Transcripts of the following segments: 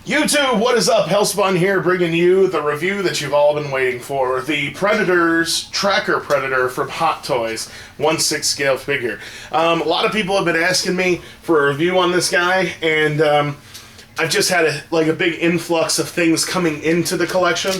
YouTube, what is up? Hellspawn here, bringing you the review that you've all been waiting for. The Predator's Tracker Predator from Hot Toys, 1/6 scale figure. A lot of people have been asking me for a review on this guy, and I've just had a big influx of things coming into the collection.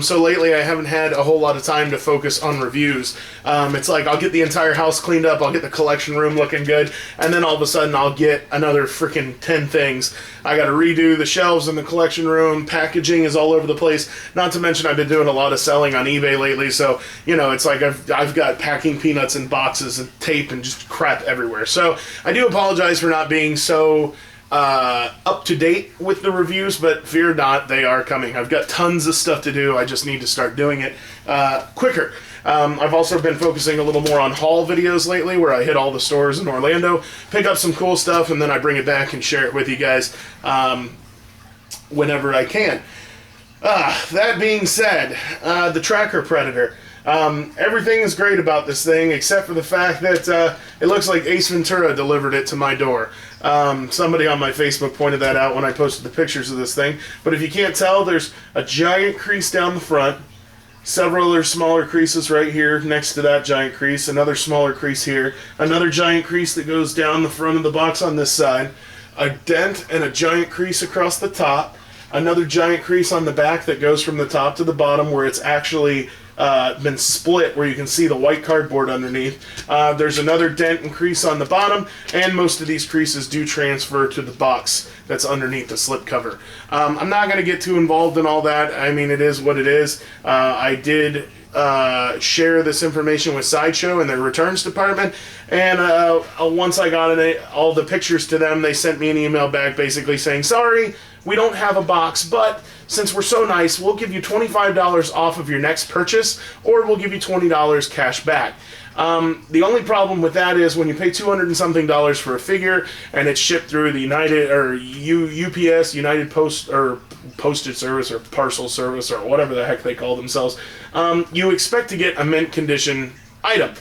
So lately I haven't had a whole lot of time to focus on reviews. It's like I'll get the entire house cleaned up, I'll get the collection room looking good, and then all of a sudden I'll get another freaking 10 things. I gotta redo the shelves in the collection room, packaging is all over the place. Not to mention I've been doing a lot of selling on eBay lately, so, you know, it's like I've got packing peanuts in boxes and tape and just crap everywhere. So I do apologize for not being so up to date with the reviews, but fear not, they are coming. I've got tons of stuff to do. I just need to start doing it quicker. I've also been focusing a little more on haul videos lately, where I hit all the stores in Orlando, pick up some cool stuff, and then I bring it back and share it with you guys whenever I can. That being said, the Tracker Predator. Everything is great about this thing, except for the fact that it looks like Ace Ventura delivered it to my door. Somebody on my Facebook pointed that out when I posted the pictures of this thing. But if you can't tell, there's a giant crease down the front, several other smaller creases right here next to that giant crease, another smaller crease here, another giant crease that goes down the front of the box on this side, a dent and a giant crease across the top, another giant crease on the back that goes from the top to the bottom where it's actually been split, where you can see the white cardboard underneath. There's another dent and crease on the bottom, and most of these creases do transfer to the box that's underneath the slip cover. I'm not going to get too involved in all that. I mean, it is what it is. I did share this information with Sideshow and their returns department, and once I got all the pictures to them, they sent me an email back basically saying, sorry, we don't have a box, but since we're so nice, we'll give you $25 off of your next purchase, or we'll give you $20 cash back. The only problem with that is when you pay $200 and something for a figure, and it's shipped through the United or UPS, United Post or Postage Service or Parcel Service or whatever the heck they call themselves, you expect to get a mint condition item.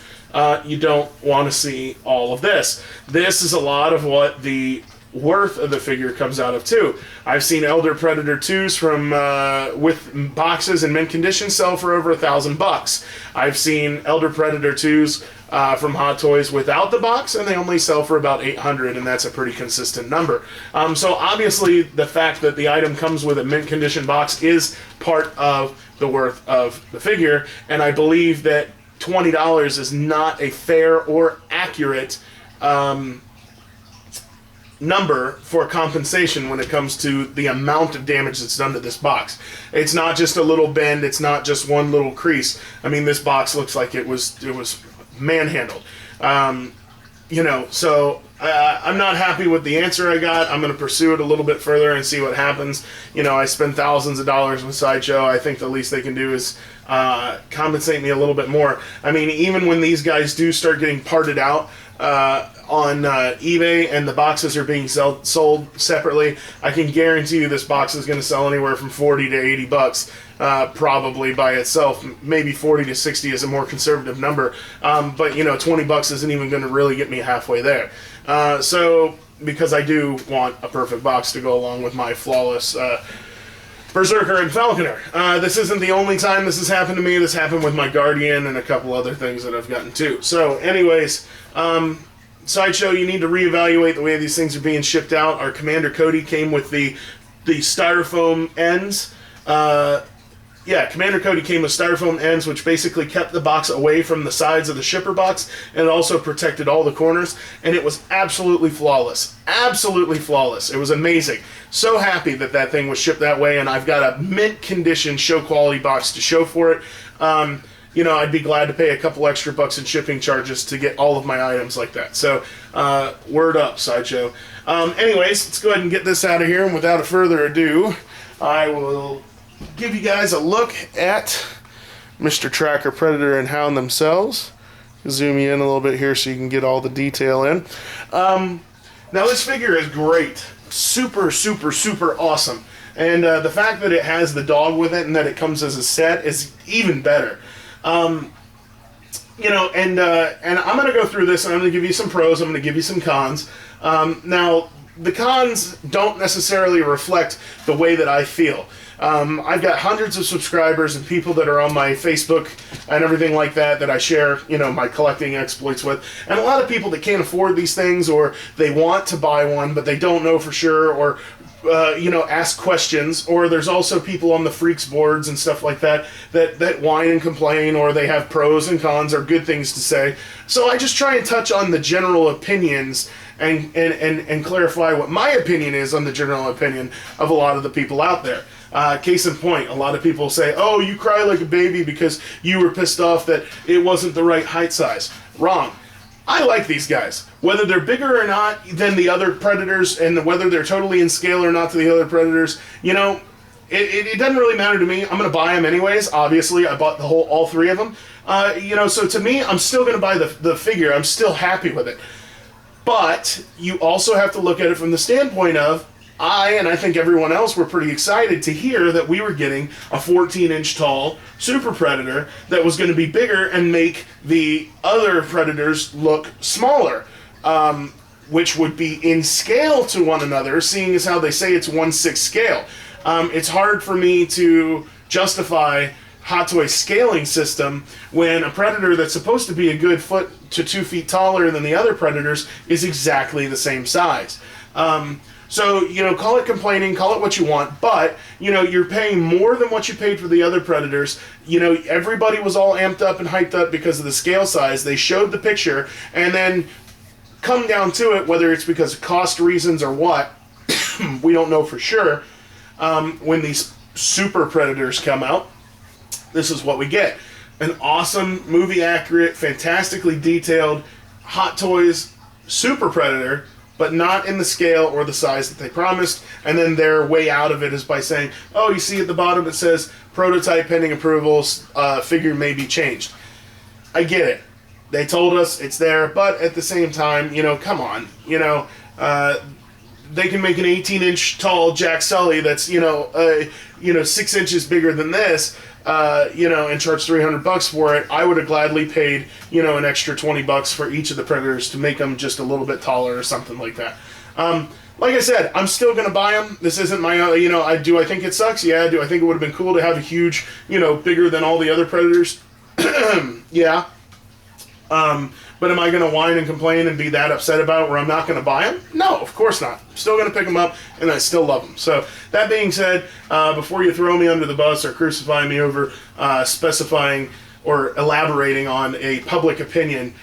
You don't want to see all of this. This is a lot of what the worth of the figure comes out of too. I've seen Elder Predator 2s from with boxes in mint condition sell for over $1,000. I've seen Elder Predator 2s from Hot Toys without the box, and they only sell for about $800, and that's a pretty consistent number. So obviously the fact that the item comes with a mint condition box is part of the worth of the figure, and I believe that $20 is not a fair or accurate number for compensation when it comes to the amount of damage that's done to this box. It's not just a little bend, it's not just one little crease. I mean, this box looks like it was manhandled. You know, so I'm not happy with the answer I got. I'm going to pursue it a little bit further and see what happens. You know, I spend thousands of dollars with Sideshow. I think the least they can do is compensate me a little bit more. I mean, even when these guys do start getting parted out on eBay and the boxes are being sold separately, I can guarantee you this box is going to sell anywhere from $40 to $80 probably by itself. Maybe 40 to 60 is a more conservative number, but you know, $20 isn't even going to really get me halfway there. So because I do want a perfect box to go along with my flawless Berserker and Falconer. This isn't the only time this has happened to me. This happened with my Guardian and a couple other things that I've gotten too. So anyways, Sideshow, you need to reevaluate the way these things are being shipped out. Our Commander Cody came with the styrofoam ends. Commander Cody came with styrofoam ends, which basically kept the box away from the sides of the shipper box, and it also protected all the corners, and it was absolutely flawless. Absolutely flawless. It was amazing. So happy that that thing was shipped that way, and I've got a mint condition show quality box to show for it. You know, I'd be glad to pay a couple extra bucks in shipping charges to get all of my items like that. So, word up, Sideshow. Anyways, let's go ahead and get this out of here, and without further ado, I will give you guys a look at Mr. Tracker, Predator, and Hound themselves. Zoom you in a little bit here so you can get all the detail in. Now, this figure is great. Super, super, super awesome. And the fact that it has the dog with it and that it comes as a set is even better. You know, and I'm going to go through this, and I'm going to give you some pros, I'm going to give you some cons. Now, the cons don't necessarily reflect the way that I feel. I've got hundreds of subscribers and people that are on my Facebook and everything like that I share, my collecting exploits with. And a lot of people that can't afford these things, or they want to buy one, but they don't know for sure, or, ask questions. Or there's also people on the Freaks boards and stuff like that whine and complain, or they have pros and cons or good things to say. So I just try and touch on the general opinions and clarify what my opinion is on the general opinion of a lot of the people out there. Case in point, a lot of people say, oh, you cry like a baby because you were pissed off that it wasn't the right height size. Wrong. I like these guys. Whether they're bigger or not than the other Predators, and whether they're totally in scale or not to the other Predators, it doesn't really matter to me. I'm going to buy them anyways. Obviously, I bought all three of them. So to me, I'm still going to buy the figure. I'm still happy with it. But you also have to look at it from the standpoint of, I think everyone else were pretty excited to hear that we were getting a 14-inch tall Super Predator that was going to be bigger and make the other Predators look smaller, which would be in scale to one another, seeing as how they say it's 1/6 scale. It's hard for me to justify Hot Toys scaling system when a Predator that's supposed to be a good 1 foot to 2 feet taller than the other Predators is exactly the same size. So, call it complaining, call it what you want, but, you're paying more than what you paid for the other Predators. Everybody was all amped up and hyped up because of the scale size. They showed the picture, and then come down to it, whether it's because of cost reasons or what, we don't know for sure. When these Super Predators come out, this is what we get. An awesome, movie-accurate, fantastically detailed Hot Toys Super Predator, but not in the scale or the size that they promised, and then their way out of it is by saying, oh, you see at the bottom it says, prototype pending approvals, figure may be changed. I get it. They told us it's there, but at the same time, come on. They can make an 18-inch tall Jack Sully that's, 6 inches bigger than this, and charge $300 for it. I would have gladly paid, an extra $20 for each of the Predators to make them just a little bit taller or something like that. Like I said, I'm still going to buy them. This isn't my, do I think it sucks? Yeah. Do I think it would have been cool to have a huge, bigger than all the other Predators? Yeah. But am I going to whine and complain and be that upset about it where I'm not going to buy them? No, of course not. I'm still going to pick them up, and I still love them. So that being said, before you throw me under the bus or crucify me over specifying or elaborating on a public opinion,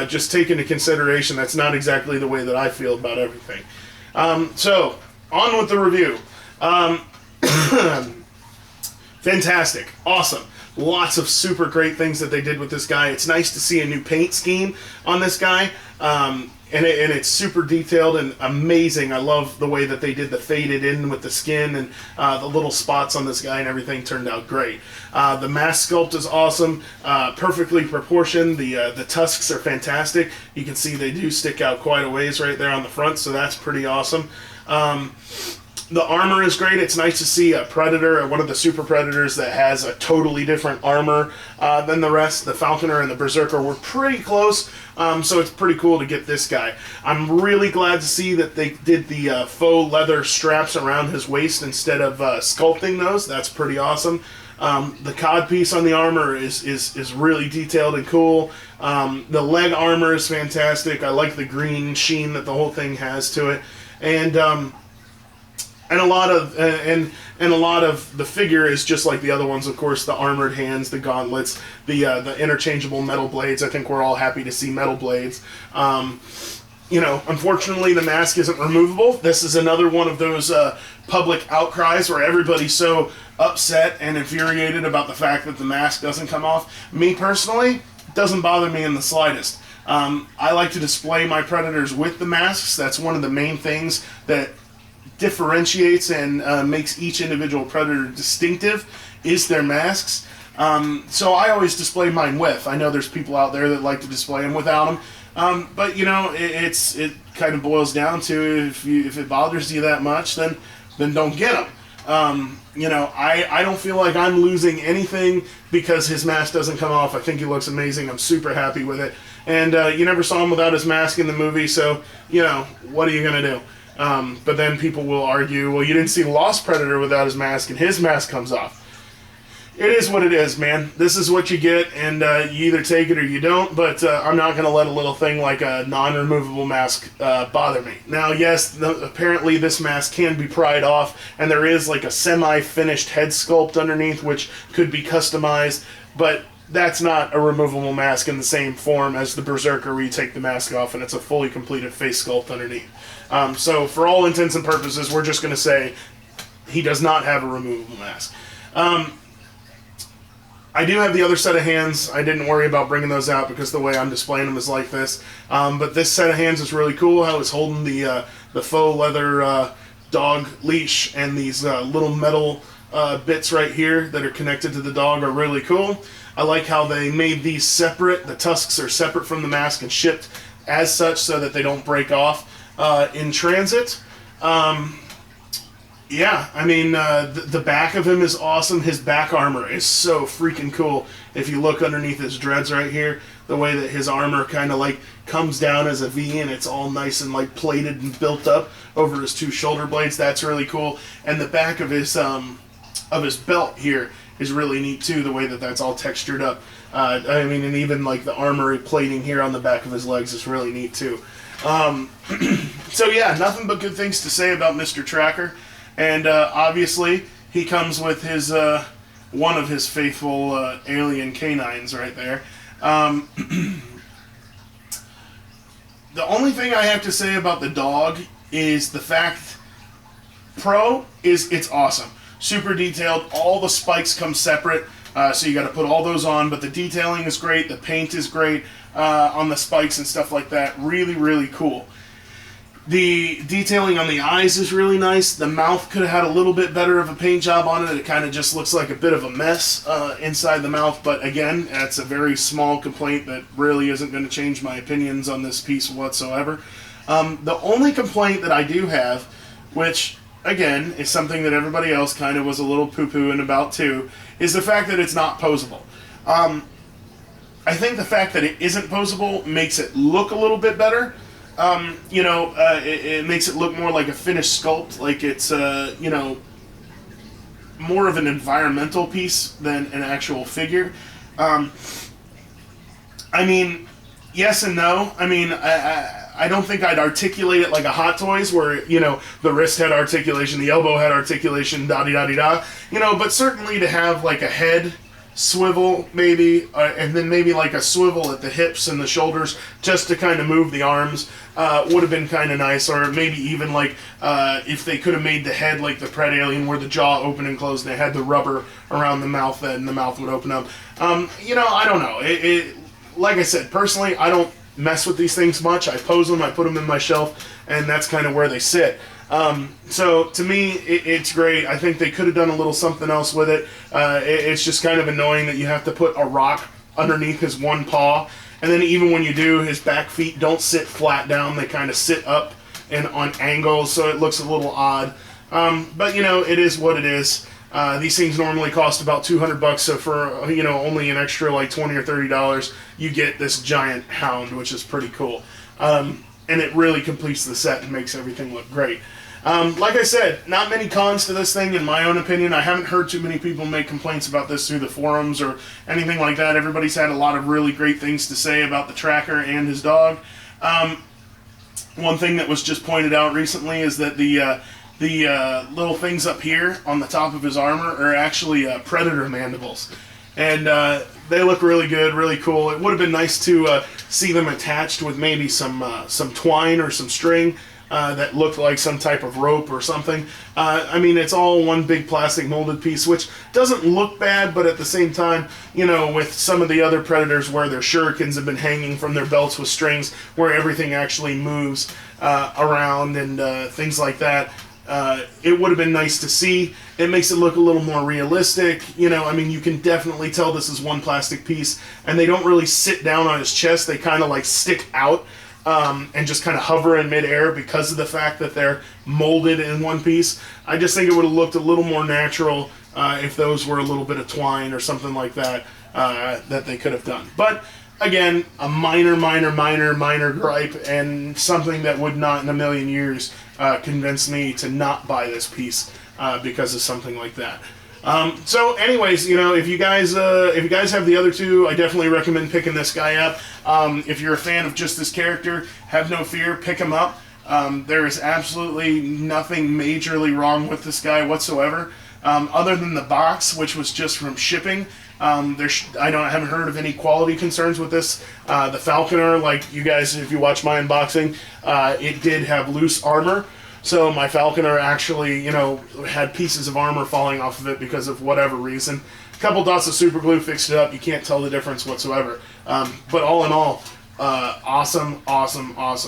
just take into consideration that's not exactly the way that I feel about everything. So, on with the review. Fantastic. Awesome. Lots of super great things that they did with this guy. It's nice to see a new paint scheme on this guy. And it's super detailed and amazing. I love the way that they did the faded in with the skin, and the little spots on this guy and everything turned out great. The mask sculpt is awesome, perfectly proportioned. The tusks are fantastic. You can see they do stick out quite a ways right there on the front, so that's pretty awesome. The armor is great. It's nice to see a Predator, one of the Super Predators, that has a totally different armor than the rest. The Falconer and the Berserker were pretty close, so it's pretty cool to get this guy. I'm really glad to see that they did the faux leather straps around his waist instead of sculpting those. That's pretty awesome. The codpiece on the armor is really detailed and cool. The leg armor is fantastic. I like the green sheen that the whole thing has to it, and a lot of the figure is just like the other ones. Of course, the armored hands, the gauntlets, the interchangeable metal blades. I think we're all happy to see metal blades. Unfortunately, the mask isn't removable. This is another one of those public outcries where everybody's so upset and infuriated about the fact that the mask doesn't come off. Me personally, it doesn't bother me in the slightest. I like to display my Predators with the masks. That's one of the main things that differentiates and makes each individual Predator distinctive is their masks. So I always display mine with. I know there's people out there that like to display them without them. But it kind of boils down to if it bothers you that much, then don't get them. I don't feel like I'm losing anything because his mask doesn't come off. I think he looks amazing. I'm super happy with it. And you never saw him without his mask in the movie, so what are you gonna do? But then people will argue, well, you didn't see Lost Predator without his mask, and his mask comes off. It is what it is, man. This is what you get, and you either take it or you don't, but I'm not going to let a little thing like a non-removable mask bother me. Now, yes, apparently this mask can be pried off, and there is like a semi-finished head sculpt underneath, which could be customized, but that's not a removable mask in the same form as the Berserker, where you take the mask off and it's a fully completed face sculpt underneath. So for all intents and purposes, we're just going to say he does not have a removable mask. I do have the other set of hands. I didn't worry about bringing those out because the way I'm displaying them is like this. But this set of hands is really cool. How it's holding the faux leather dog leash, and these little metal bits right here that are connected to the dog are really cool. I like how they made these separate. The tusks are separate from the mask and shipped as such so that they don't break off in transit. Yeah, I mean, the back of him is awesome. His back armor is so freaking cool. If you look underneath his dreads right here, the way that his armor kind of like comes down as a V, and it's all nice and like plated and built up over his two shoulder blades, that's really cool. And the back of his belt here is really neat too, the way that that's all textured up. I mean, and even like the armory plating here on the back of his legs is really neat too. So yeah, nothing but good things to say about Mr. Tracker. And obviously, he comes with his one of his faithful alien canines right there. The only thing I have to say about the dog is the fact it's awesome. Super detailed. All the spikes come separate, so you got to put all those on. But the detailing is great. The paint is great on the spikes and stuff like that. Really, really cool. The detailing on the eyes is really nice. The mouth could have had a little bit better of a paint job on it. It kind of just looks like a bit of a mess inside the mouth. But again, that's a very small complaint that really isn't going to change my opinions on this piece whatsoever. The only complaint that I do have, which again is something that everybody else kind of was a little poo-pooing about too, is the fact that it's not posable. I think the fact that it isn't posable makes it look a little bit better. It makes it look more like a finished sculpt, like it's, more of an environmental piece than an actual figure. I mean, yes and no. I mean, I don't think I'd articulate it like a Hot Toys where, the wrist had articulation, the elbow had articulation, da-di-da-di-da, but certainly to have like a head swivel maybe, and then maybe like a swivel at the hips and the shoulders just to kind of move the arms would have been kind of nice. Or maybe even like if they could have made the head like the Pred Alien where the jaw opened and closed and they had the rubber around the mouth and the mouth would open up. I don't know. Like I said, personally, I don't mess with these things much. I pose them, I put them in my shelf, and that's kind of where they sit. So to me, it's great. I think they could have done a little something else with it. It's just kind of annoying that you have to put a rock underneath his one paw, and then even when you do, his back feet don't sit flat down. They kind of sit up and on angles, so it looks a little odd. But it is what it is. These things normally cost about $200, so for only an extra like $20 or $30, you get this giant Hound, which is pretty cool. And it really completes the set and makes everything look great. Like I said, not many cons to this thing in my own opinion. I haven't heard too many people make complaints about this through the forums or anything like that. Everybody's had a lot of really great things to say about the Tracker and his dog. One thing that was just pointed out recently is that the little things up here on the top of his armor are actually predator mandibles. And they look really good, really cool. It would have been nice to see them attached with maybe some twine or some string that looked like some type of rope or something. I mean, it's all one big plastic molded piece, which doesn't look bad, but at the same time, with some of the other Predators where their shurikens have been hanging from their belts with strings, where everything actually moves around and things like that, it would have been nice to see. It makes it look a little more realistic. I mean, you can definitely tell this is one plastic piece, and they don't really sit down on his chest. They kind of like stick out and just kind of hover in midair because of the fact that they're molded in one piece. I just think it would have looked a little more natural if those were a little bit of twine or something like that that they could have done. But Again, a minor gripe, and something that would not in a million years convince me to not buy this piece because of something like that. So anyways, you know, if you guys have the other two, I definitely recommend picking this guy up. If you're a fan of just this character, have no fear, pick him up. There is absolutely nothing majorly wrong with this guy whatsoever, other than the box, which was just from shipping. I haven't heard of any quality concerns with this. The Falconer, like you guys, if you watch my unboxing, it did have loose armor. So my Falconer actually, you know, had pieces of armor falling off of it because of whatever reason. A couple dots of super glue fixed it up. You can't tell the difference whatsoever. But all in all, awesome.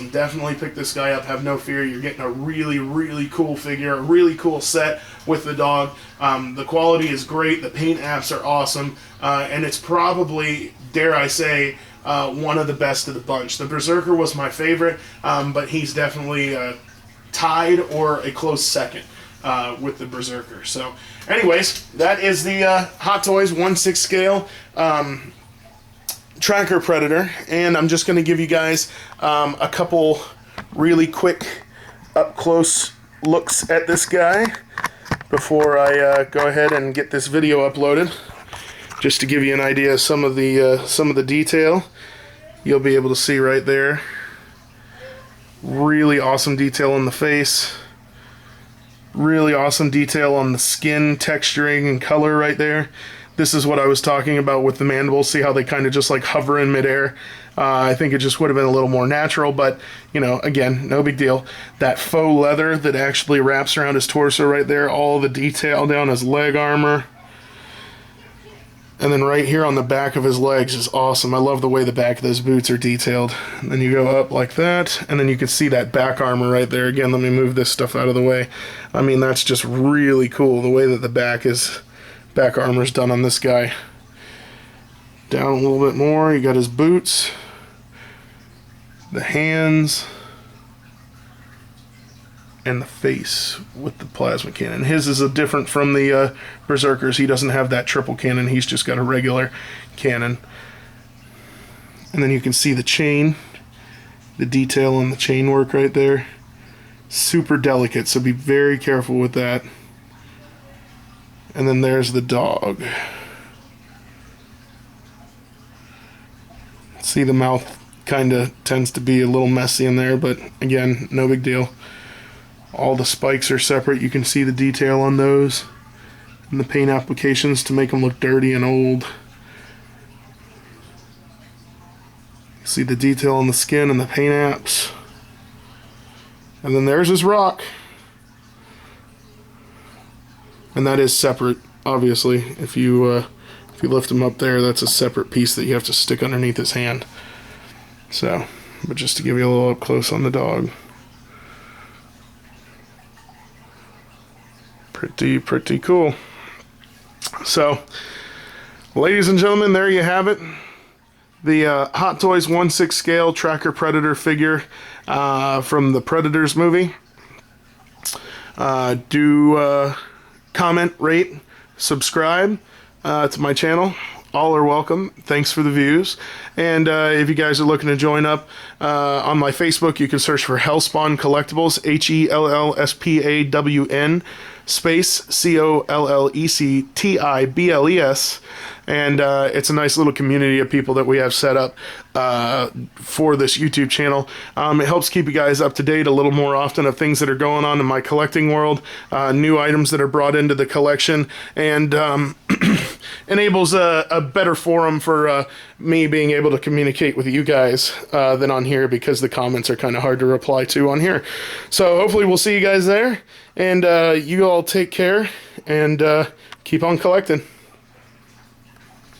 Definitely pick this guy up. Have no fear. You're getting a really cool figure, a really cool set with the dog. The quality is great. The paint apps are awesome. And it's probably, dare I say, one of the best of the bunch. The Berserker was my favorite, but he's definitely tied or a close second with the Berserker. So anyways, that is the Hot Toys 1/6 scale Tracker Predator, and I'm just going to give you guys a couple really quick up close looks at this guy before I go ahead and get this video uploaded, just to give you an idea of some of the detail. You'll be able to see right there. Really awesome detail on the face. Really awesome detail on the skin texturing and color right there. This is what I was talking about with the mandibles. See how they kind of just like hover in midair? I think it just would have been a little more natural, but, you know, again, no big deal. That faux leather that actually wraps around his torso right there, all the detail down his leg armor. And then right here on the back of his legs is awesome. I love the way the back of those boots are detailed. And then you go up like that, and then you can see that back armor right there. Again, let me move this stuff out of the way. I mean, that's just really cool, the way that the back armor is done on this guy. Down a little bit more, you got his boots, the hands, and the face with the plasma cannon. His is different from the Berserkers. He doesn't have that triple cannon. He's just got a regular cannon. And then you can see the chain, the detail on the chain work right there. Super delicate, so be very careful with that. And then there's the dog. See, the mouth kind of tends to be a little messy in there, but again, no big deal. All the spikes are separate. You can see the detail on those and the paint applications to make them look dirty and old. See the detail on the skin and the paint apps. And then there's his rock. And that is separate, obviously. If you lift him up there, that's a separate piece that you have to stick underneath his hand. So, but just to give you a little up close on the dog. Pretty cool. So, ladies and gentlemen, there you have it. The Hot Toys 1/6 scale Tracker Predator figure from the Predators movie. Do comment, rate, subscribe to my channel. All are welcome. Thanks for the views. And if you guys are looking to join up on my Facebook, you can search for Hellspawn Collectibles, HELLSPAWN space COLLECTIBLES. And it's a nice little community of people that we have set up for this YouTube channel. It helps keep you guys up to date a little more often of things that are going on in my collecting world, new items that are brought into the collection, and enables a better forum for me being able to communicate with you guys than on here, because the comments are kind of hard to reply to on here. So hopefully we'll see you guys there, and you all take care and keep on collecting.